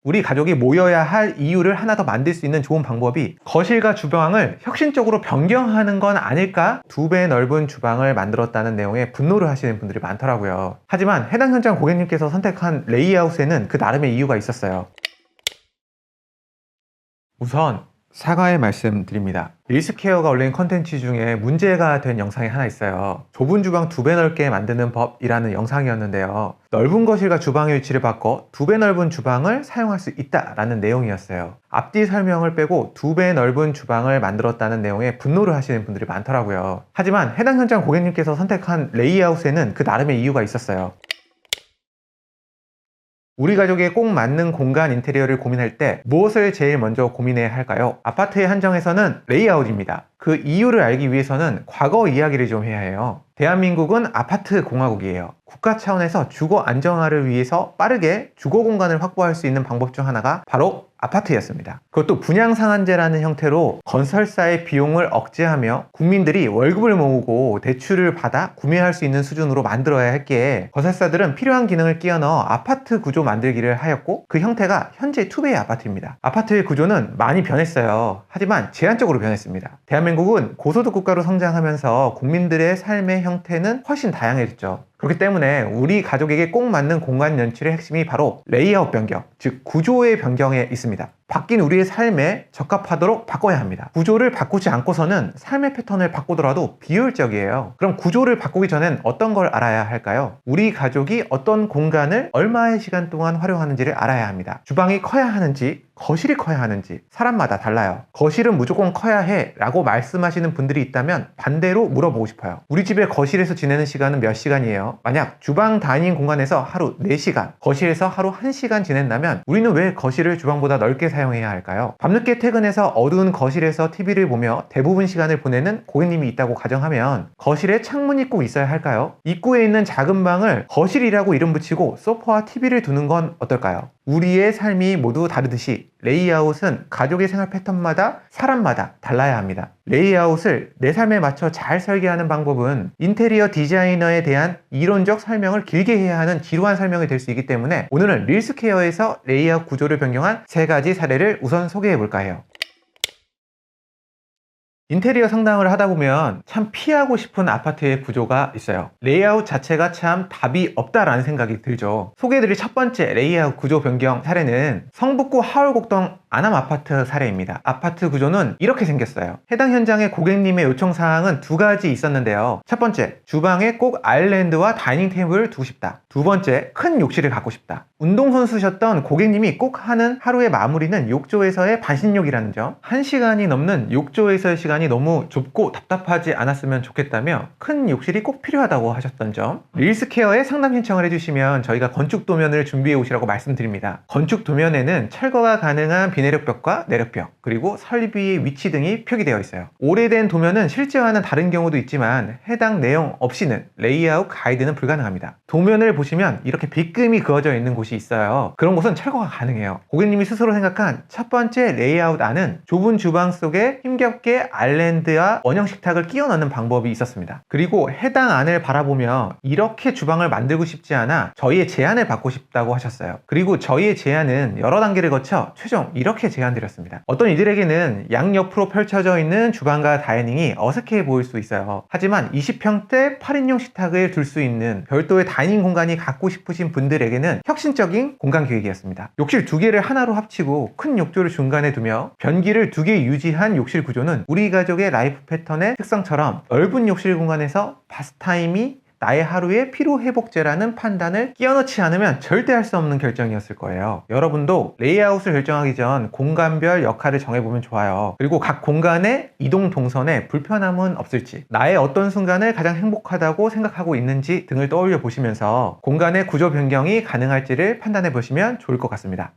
우리 가족이 모여야 할 이유를 하나 더 만들 수 있는 좋은 방법이 거실과 주방을 혁신적으로 변경하는 건 아닐까? 2배 넓은 주방을 만들었다는 내용의 분노를 하시는 분들이 많더라고요. 하지만 해당 현장 고객님께서 선택한 레이아웃에는 그 나름의 이유가 있었어요. 우선 사과의 말씀 드립니다. 릴스케어가 올린 컨텐츠 중에 문제가 된 영상이 하나 있어요. 좁은 주방 2배 넓게 만드는 법이라는 영상이었는데요. 넓은 거실과 주방의 위치를 바꿔 2배 넓은 주방을 사용할 수 있다라는 내용이었어요. 앞뒤 설명을 빼고 2배 넓은 주방을 만들었다는 내용에 분노를 하시는 분들이 많더라고요. 하지만 해당 현장 고객님께서 선택한 레이아웃에는 그 나름의 이유가 있었어요. 우리 가족에 꼭 맞는 공간 인테리어를 고민할 때 무엇을 제일 먼저 고민해야 할까요? 아파트의 한정에서는 레이아웃입니다. 그 이유를 알기 위해서는 과거 이야기를 좀 해야 해요. 대한민국은 아파트 공화국이에요. 국가 차원에서 주거 안정화를 위해서 빠르게 주거 공간을 확보할 수 있는 방법 중 하나가 바로 아파트였습니다. 그것도 분양상한제라는 형태로 건설사의 비용을 억제하며 국민들이 월급을 모으고 대출을 받아 구매할 수 있는 수준으로 만들어야 했기에 건설사들은 필요한 기능을 끼워 넣어 아파트 구조 만들기를 하였고 그 형태가 현재 2배의 아파트입니다. 아파트의 구조는 많이 변했어요. 하지만 제한적으로 변했습니다. 대한민국은 고소득 국가로 성장하면서 국민들의 삶의 형태는 훨씬 다양해졌죠. 그렇기 때문에 우리 가족에게 꼭 맞는 공간 연출의 핵심이 바로 레이아웃 변경, 즉 구조의 변경에 있습니다. 바뀐 우리의 삶에 적합하도록 바꿔야 합니다. 구조를 바꾸지 않고서는 삶의 패턴을 바꾸더라도 비효율적이에요. 그럼 구조를 바꾸기 전엔 어떤 걸 알아야 할까요? 우리 가족이 어떤 공간을 얼마의 시간 동안 활용하는지를 알아야 합니다. 주방이 커야 하는지 거실이 커야 하는지 사람마다 달라요. 거실은 무조건 커야 해 라고 말씀하시는 분들이 있다면 반대로 물어보고 싶어요. 우리 집에 거실에서 지내는 시간은 몇 시간이에요? 만약 주방 다이닝 공간에서 하루 4시간, 거실에서 하루 1시간 지낸다면 우리는 왜 거실을 주방보다 넓게 사용해야 할까요? 밤늦게 퇴근해서 어두운 거실에서 TV를 보며 대부분 시간을 보내는 고객님이 있다고 가정하면 거실에 창문이 꼭 있어야 할까요? 입구에 있는 작은 방을 거실이라고 이름 붙이고 소파와 TV를 두는 건 어떨까요? 우리의 삶이 모두 다르듯이 레이아웃은 가족의 생활 패턴마다 사람마다 달라야 합니다. 레이아웃을 내 삶에 맞춰 잘 설계하는 방법은 인테리어 디자이너에 대한 이론적 설명을 길게 해야 하는 지루한 설명이 될 수 있기 때문에 오늘은 릴스케어에서 레이아웃 구조를 변경한 3가지 사례를 우선 소개해 볼까 해요. 인테리어 상담을 하다 보면 참 피하고 싶은 아파트의 구조가 있어요. 레이아웃 자체가 참 답이 없다라는 생각이 들죠. 소개해드릴 첫 번째 레이아웃 구조 변경 사례는 성북구 하월곡동 안암 아파트 사례입니다. 아파트 구조는 이렇게 생겼어요. 해당 현장의 고객님의 요청사항은 2가지 있었는데요. 첫 번째, 주방에 꼭 아일랜드와 다이닝 테이블을 두고 싶다. 두 번째, 큰 욕실을 갖고 싶다. 운동선수셨던 고객님이 꼭 하는 하루의 마무리는 욕조에서의 반신욕이라는 점, 1시간이 넘는 욕조에서의 시간이 너무 좁고 답답하지 않았으면 좋겠다며 큰 욕실이 꼭 필요하다고 하셨던 점, 릴스케어에 상담 신청을 해주시면 저희가 건축 도면을 준비해 오시라고 말씀드립니다. 건축 도면에는 철거가 가능한 비내력벽과 내력벽, 그리고 설비의 위치 등이 표기되어 있어요. 오래된 도면은 실제와는 다른 경우도 있지만 해당 내용 없이는 레이아웃 가이드는 불가능합니다. 도면을 보시면 이렇게 빗금이 그어져 있는 곳이 있어요. 그런 곳은 철거가 가능해요. 고객님이 스스로 생각한 첫 번째 레이아웃 안은 좁은 주방 속에 힘겹게 아일랜드와 원형 식탁을 끼워 넣는 방법이 있었습니다. 그리고 해당 안을 바라보며 이렇게 주방을 만들고 싶지 않아 저희의 제안을 받고 싶다고 하셨어요. 그리고 저희의 제안은 여러 단계를 거쳐 최종 이렇게 제안드렸습니다. 어떤 이들에게는 양옆으로 펼쳐져 있는 주방과 다이닝이 어색해 보일 수 있어요. 하지만 20평대 8인용 식탁을 둘 수 있는 별도의 다이닝 공간이 갖고 싶으신 분들에게는 혁신적인 공간 계획이었습니다. 욕실 2개를 하나로 합치고 큰 욕조를 중간에 두며 변기를 2개 유지한 욕실 구조는 우리 가족의 라이프 패턴의 특성처럼 넓은 욕실 공간에서 바스타임이 나의 하루의 피로회복제라는 판단을 끼워넣지 않으면 절대 할 수 없는 결정이었을 거예요. 여러분도 레이아웃을 결정하기 전 공간별 역할을 정해보면 좋아요. 그리고 각 공간의 이동 동선에 불편함은 없을지, 나의 어떤 순간을 가장 행복하다고 생각하고 있는지 등을 떠올려 보시면서 공간의 구조 변경이 가능할지를 판단해 보시면 좋을 것 같습니다.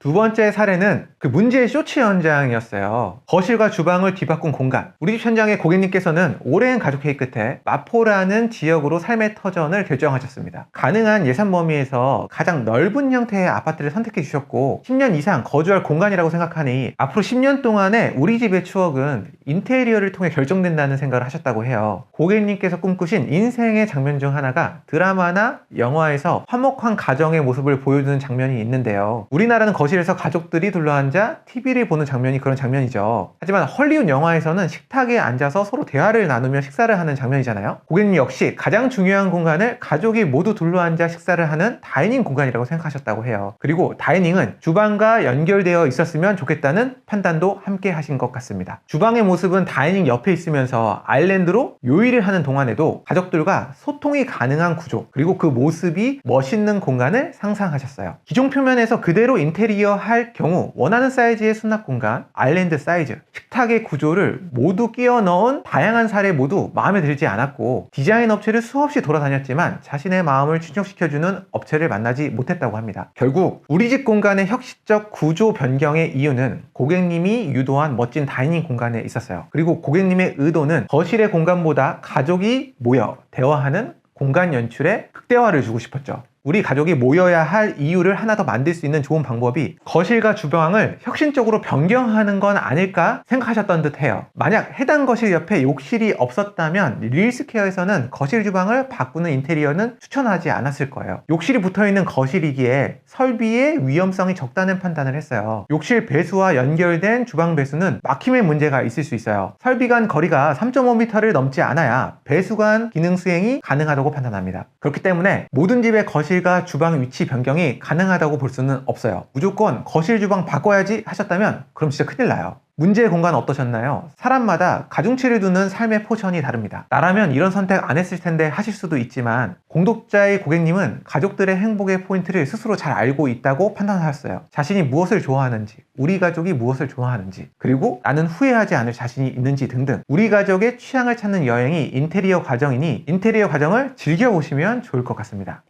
두 번째 사례는 그 문제의 쇼츠 현장이었어요. 거실과 주방을 뒤바꾼 공간. 우리 집 현장의 고객님께서는 오랜 가족 회의 끝에 마포라는 지역으로 삶의 터전을 결정하셨습니다. 가능한 예산 범위에서 가장 넓은 형태의 아파트를 선택해 주셨고 10년 이상 거주할 공간이라고 생각하니 앞으로 10년 동안의 우리 집의 추억은 인테리어를 통해 결정된다는 생각을 하셨다고 해요. 고객님께서 꿈꾸신 인생의 장면 중 하나가 드라마나 영화에서 화목한 가정의 모습을 보여주는 장면이 있는데요. 우리나라는 거실에서 가족들이 둘러앉아 TV를 보는 장면이 그런 장면이죠. 하지만 헐리우드 영화에서는 식탁에 앉아서 서로 대화를 나누며 식사를 하는 장면이잖아요. 고객님 역시 가장 중요한 공간을 가족이 모두 둘러앉아 식사를 하는 다이닝 공간이라고 생각하셨다고 해요. 그리고 다이닝은 주방과 연결되어 있었으면 좋겠다는 판단도 함께 하신 것 같습니다. 주방의 모습은 다이닝 옆에 있으면서 아일랜드로 요리를 하는 동안에도 가족들과 소통이 가능한 구조, 그리고 그 모습이 멋있는 공간을 상상하셨어요. 기존 표면에서 그대로 인테리어 할 경우 원하는 사이즈의 수납 공간, 아일랜드 사이즈, 식탁의 구조를 모두 끼워 넣은 다양한 사례 모두 마음에 들지 않았고 디자인 업체를 수없이 돌아다녔지만 자신의 마음을 충족시켜주는 업체를 만나지 못했다고 합니다. 결국 우리 집 공간의 혁신적 구조 변경의 이유는 고객님이 유도한 멋진 다이닝 공간에 있었어요. 그리고 고객님의 의도는 거실의 공간보다 가족이 모여 대화하는 공간 연출에 극대화를 주고 싶었죠. 우리 가족이 모여야 할 이유를 하나 더 만들 수 있는 좋은 방법이 거실과 주방을 혁신적으로 변경하는 건 아닐까 생각하셨던 듯 해요. 만약 해당 거실 옆에 욕실이 없었다면 릴스케어에서는 거실 주방을 바꾸는 인테리어는 추천하지 않았을 거예요. 욕실이 붙어있는 거실이기에 설비의 위험성이 적다는 판단을 했어요. 욕실 배수와 연결된 주방 배수는 막힘의 문제가 있을 수 있어요. 설비 간 거리가 3.5m를 넘지 않아야 배수 간 기능 수행이 가능하다고 판단합니다. 그렇기 때문에 모든 집의 거실과 주방 위치 변경이 가능하다고 볼 수는 없어요. 무조건 거실 주방 바꿔야지 하셨다면 그럼 진짜 큰일 나요. 문제의 공간 어떠셨나요? 사람마다 가중치를 두는 삶의 포션이 다릅니다. 나라면 이런 선택 안 했을 텐데 하실 수도 있지만 공독자의 고객님은 가족들의 행복의 포인트를 스스로 잘 알고 있다고 판단하셨어요. 자신이 무엇을 좋아하는지, 우리 가족이 무엇을 좋아하는지, 그리고 나는 후회하지 않을 자신이 있는지 등등 우리 가족의 취향을 찾는 여행이 인테리어 과정이니 인테리어 과정을 즐겨보시면 좋을 것 같습니다.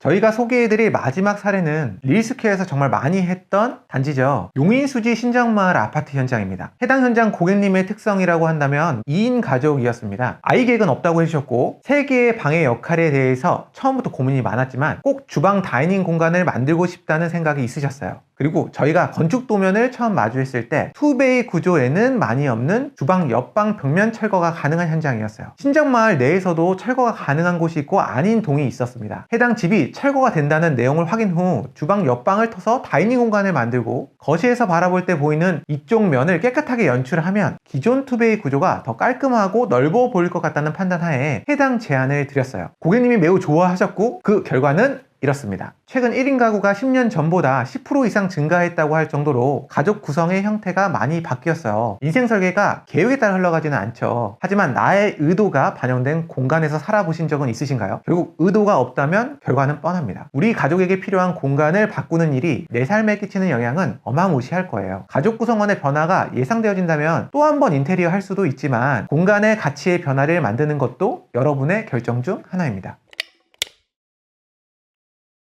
저희가 소개해드릴 마지막 사례는 릴스케어에서 정말 많이 했던 단지죠. 용인수지 신정마을 아파트 현장입니다. 해당 현장 고객님의 특성이라고 한다면 2인 가족이었습니다. 아이 계획은 없다고 해주셨고 3개의 방의 역할에 대해서 처음부터 고민이 많았지만 꼭 주방 다이닝 공간을 만들고 싶다는 생각이 있으셨어요. 그리고 저희가 건축 도면을 처음 마주했을 때 투베이 구조에는 많이 없는 주방 옆방 벽면 철거가 가능한 현장이었어요. 신정마을 내에서도 철거가 가능한 곳이 있고 아닌 동이 있었습니다. 해당 집이 철거가 된다는 내용을 확인 후 주방 옆방을 터서 다이닝 공간을 만들고 거실에서 바라볼 때 보이는 이쪽 면을 깨끗하게 연출하면 기존 투베이 구조가 더 깔끔하고 넓어 보일 것 같다는 판단하에 해당 제안을 드렸어요. 고객님이 매우 좋아하셨고 그 결과는 이렇습니다. 최근 1인 가구가 10년 전보다 10% 이상 증가했다고 할 정도로 가족 구성의 형태가 많이 바뀌었어요. 인생 설계가 계획에 따라 흘러가지는 않죠. 하지만 나의 의도가 반영된 공간에서 살아보신 적은 있으신가요? 결국 의도가 없다면 결과는 뻔합니다. 우리 가족에게 필요한 공간을 바꾸는 일이 내 삶에 끼치는 영향은 어마무시할 거예요. 가족 구성원의 변화가 예상되어진다면 또 한 번 인테리어 할 수도 있지만 공간의 가치의 변화를 만드는 것도 여러분의 결정 중 하나입니다.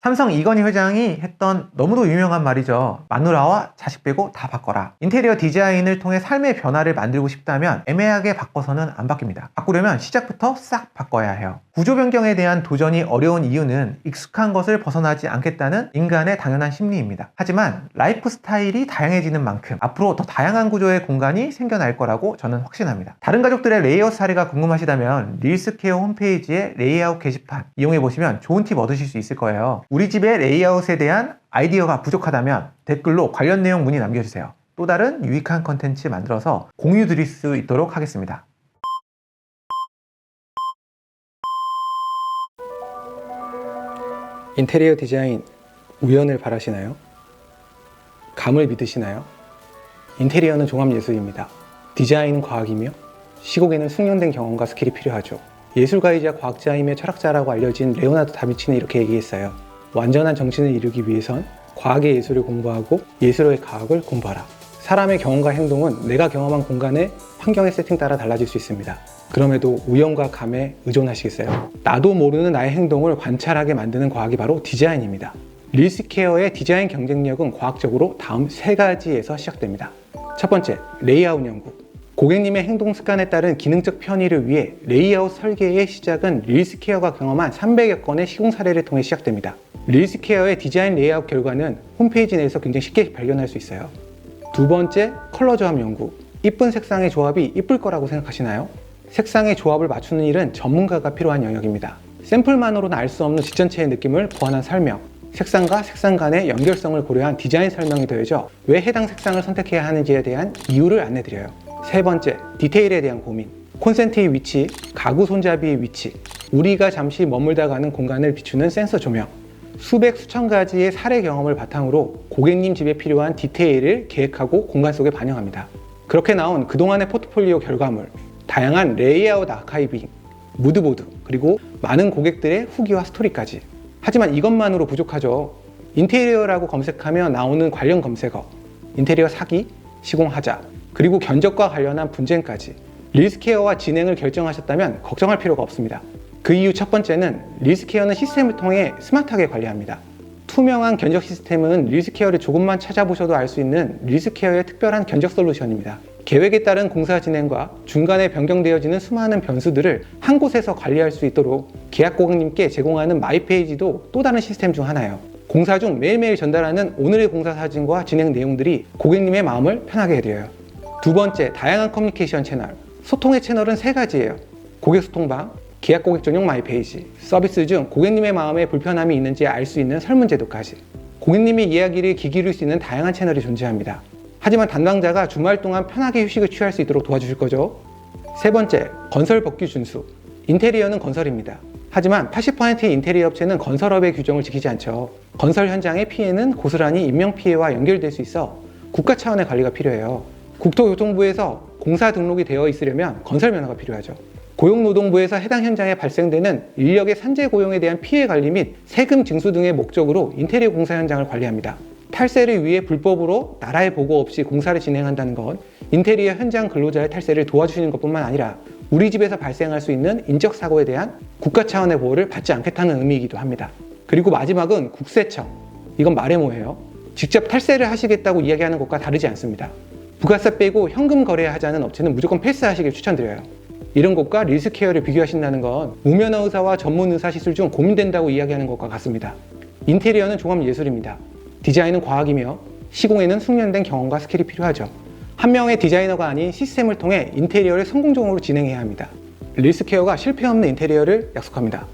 삼성 이건희 회장이 했던 너무도 유명한 말이죠. 마누라와 자식 빼고 다 바꿔라. 인테리어 디자인을 통해 삶의 변화를 만들고 싶다면 애매하게 바꿔서는 안 바뀝니다. 바꾸려면 시작부터 싹 바꿔야 해요. 구조 변경에 대한 도전이 어려운 이유는 익숙한 것을 벗어나지 않겠다는 인간의 당연한 심리입니다. 하지만 라이프 스타일이 다양해지는 만큼 앞으로 더 다양한 구조의 공간이 생겨날 거라고 저는 확신합니다. 다른 가족들의 레이아웃 사례가 궁금하시다면 릴스케어 홈페이지에 레이아웃 게시판 이용해보시면 좋은 팁 얻으실 수 있을 거예요. 우리 집의 레이아웃에 대한 아이디어가 부족하다면 댓글로 관련 내용 문의 남겨주세요. 또 다른 유익한 컨텐츠 만들어서 공유 드릴 수 있도록 하겠습니다. 인테리어 디자인 우연을 바라시나요? 감을 믿으시나요? 인테리어는 종합예술입니다. 디자인은 과학이며 시공에는 숙련된 경험과 스킬이 필요하죠. 예술가이자 과학자이며 철학자라고 알려진 레오나르도 다빈치는 이렇게 얘기했어요. 완전한 정신을 이루기 위해선 과학의 예술을 공부하고 예술의 과학을 공부하라. 사람의 경험과 행동은 내가 경험한 공간의 환경의 세팅 따라 달라질 수 있습니다. 그럼에도 우연과 감에 의존하시겠어요? 나도 모르는 나의 행동을 관찰하게 만드는 과학이 바로 디자인입니다. 릴스케어의 디자인 경쟁력은 과학적으로 다음 3가지에서 시작됩니다. 첫 번째, 레이아웃 연구. 고객님의 행동 습관에 따른 기능적 편의를 위해 레이아웃 설계의 시작은 릴스케어가 경험한 300여 건의 시공 사례를 통해 시작됩니다. 릴스케어의 디자인 레이아웃 결과는 홈페이지 내에서 굉장히 쉽게 발견할 수 있어요. 두 번째, 컬러 조합 연구. 이쁜 색상의 조합이 이쁠 거라고 생각하시나요? 색상의 조합을 맞추는 일은 전문가가 필요한 영역입니다. 샘플만으로는 알 수 없는 집전체의 느낌을 보완한 설명, 색상과 색상 간의 연결성을 고려한 디자인 설명이 더해져 왜 해당 색상을 선택해야 하는지에 대한 이유를 안내드려요. 세 번째, 디테일에 대한 고민. 콘센트의 위치, 가구 손잡이의 위치, 우리가 잠시 머물다 가는 공간을 비추는 센서 조명, 수백 수천 가지의 사례 경험을 바탕으로 고객님 집에 필요한 디테일을 계획하고 공간 속에 반영합니다. 그렇게 나온 그동안의 포트폴리오 결과물, 다양한 레이아웃 아카이빙, 무드보드, 그리고 많은 고객들의 후기와 스토리까지. 하지만 이것만으로 부족하죠. 인테리어라고 검색하면 나오는 관련 검색어, 인테리어 사기, 시공하자, 그리고 견적과 관련한 분쟁까지. 릴스케어와 진행을 결정하셨다면 걱정할 필요가 없습니다. 그 이유 첫 번째는 릴스케어는 시스템을 통해 스마트하게 관리합니다. 투명한 견적 시스템은 릴스케어를 조금만 찾아보셔도 알 수 있는 릴스케어의 특별한 견적 솔루션입니다. 계획에 따른 공사 진행과 중간에 변경되어지는 수많은 변수들을 한 곳에서 관리할 수 있도록 계약 고객님께 제공하는 마이페이지도 또 다른 시스템 중 하나예요. 공사 중 매일매일 전달하는 오늘의 공사 사진과 진행 내용들이 고객님의 마음을 편하게 해드려요. 두 번째, 다양한 커뮤니케이션 채널. 소통의 채널은 3가지예요. 고객 소통방, 계약 고객 전용 마이페이지, 서비스 중 고객님의 마음에 불편함이 있는지 알 수 있는 설문제도까지. 고객님의 이야기를 귀 기울일 수 있는 다양한 채널이 존재합니다. 하지만 담당자가 주말 동안 편하게 휴식을 취할 수 있도록 도와주실 거죠. 세 번째, 건설 법규 준수. 인테리어는 건설입니다. 하지만 80%의 인테리어 업체는 건설업의 규정을 지키지 않죠. 건설 현장의 피해는 고스란히 인명피해와 연결될 수 있어 국가 차원의 관리가 필요해요. 국토교통부에서 공사 등록이 되어 있으려면 건설 면허가 필요하죠. 고용노동부에서 해당 현장에 발생되는 인력의 산재 고용에 대한 피해 관리 및 세금 징수 등의 목적으로 인테리어 공사 현장을 관리합니다. 탈세를 위해 불법으로 나라의 보고 없이 공사를 진행한다는 건 인테리어 현장 근로자의 탈세를 도와주시는 것뿐만 아니라 우리 집에서 발생할 수 있는 인적 사고에 대한 국가 차원의 보호를 받지 않겠다는 의미이기도 합니다. 그리고 마지막은 국세청. 이건 말해 뭐예요? 직접 탈세를 하시겠다고 이야기하는 것과 다르지 않습니다. 부가세 빼고 현금 거래하자는 업체는 무조건 패스하시길 추천드려요. 이런 곳과 릴스케어를 비교하신다는 건 무면허 의사와 전문 의사 시술 중 고민된다고 이야기하는 것과 같습니다. 인테리어는 종합 예술입니다. 디자인은 과학이며 시공에는 숙련된 경험과 스킬이 필요하죠. 한 명의 디자이너가 아닌 시스템을 통해 인테리어를 성공적으로 진행해야 합니다. 릴스케어가 실패 없는 인테리어를 약속합니다.